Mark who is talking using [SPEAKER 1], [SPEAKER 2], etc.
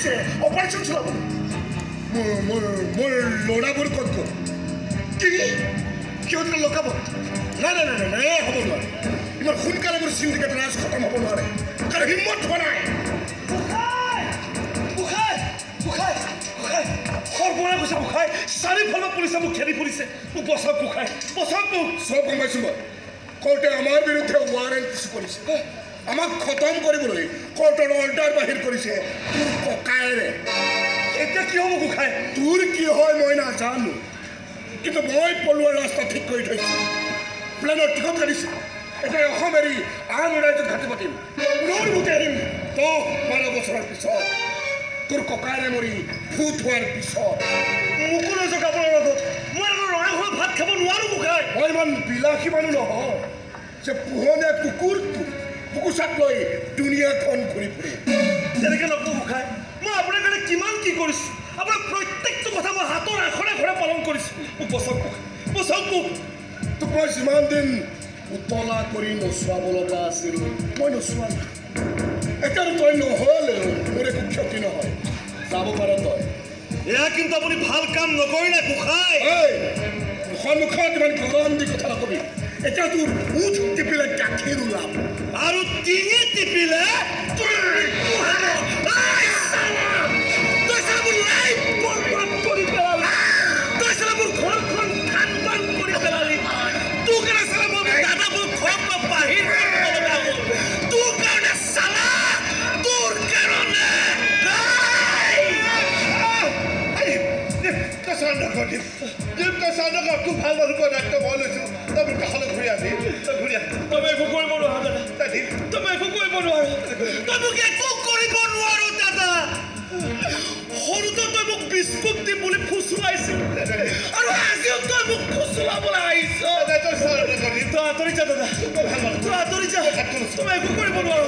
[SPEAKER 1] গৈছে অপাৰেশ্যন চলাব মোৰ ল'ৰাবোৰ ক'ত গ'ল কি সিহঁতক লগাব নাই নাই নাই নাই হ'ব নোৱাৰে ইমান সোনকালে মোৰ চিন্ডিকেট ৰাজ খতম হ'ব নোৱাৰে কাৰণ হিম্মত হোৱা নাই সৰ্বনাশ গৈছে বুখাই চাৰিওফালৰ পুলিচে মোক ঘেৰি ফুৰিছে মোক বচাওক বুখাই বচাওক মোক চব গম পাইছোঁ মই কোৰ্টে আমাৰ বিৰুদ্ধে ৱাৰেণ্ট ইছ্যু কৰিছে আমাক খতম কৰিবলৈ কোৰ্টৰ অৰ্ডাৰ বাহিৰ কৰিছে তোৰ ককায়েৰে এতিয়া কি হ'ব বুখাই তোৰ কি হয় মই নাজানো কিন্তু মই পলোৱাৰ ৰাস্তা ঠিক কৰি থৈছোঁ প্লেনৰ টিকট কাটিছোঁ এতিয়া অসম এৰি আন ৰাজ্যত ঘাটি পাতিম পুনৰ ভোট আহিম 10-12 বছৰৰ পিছত তোৰ ককায়েৰে মৰি ভূত হোৱাৰ পিছত মোকো নাযাওক আপোনাৰ লগত মই ৰঙা ঘৰত ভাত খাব নোৱাৰোঁ বুখাই মই ইমান বিলাসী মানুহ নহয় যে পোহনীয়া কুকুৰটো কুকুচাক লৈ দুনিয়াখন ঘূৰি ফুৰে তেনেকৈ নকওঁ বুখাই মই আপোনাৰ কাৰণে কিমান কি কৰিছোঁ আপোনাৰ প্ৰত্যেকটো কথা মই হাতৰ আখৰে আখৰে পালন কৰিছোঁ মোক বচাওক বচাওক মোক তোক মই যিমান দিন উতলা কৰি নচুৱাব লগা আছিল মই নচুৱালোঁ এতিয়া তই নহ'লেও মোৰ একো ক্ষতি নহয় যাব পাৰ তই এয়া কিন্তু আপুনি ভাল কাম নকৰিলে বুখাই সন্মুখত ইমান গৰম দি কথা নকবি এতিয়া তোৰ উঠ টিপিলে গাখীৰ ওলাব আৰু ডিঙি টিপিলে খুব ভাল মানুহ দায়িত্ব মই লৈছোঁ তই মোৰ কাষলৈ ঘূৰি আহি ঘূৰি আহ তই একো কৰিব নোৱাৰো দাদা তই একো কৰিব নোৱাৰো তই মোক একো কৰিব নোৱাৰো দাদা সৰুতে তই মোক বিস্কুট দিম বুলি ফুচুৱাইছিল আৰু আজিও তই মোক ফুচুৱাবলৈ আহিছ তই আঁতৰি যা দাদা তই আঁতৰি যা তই একো কৰিব নোৱাৰো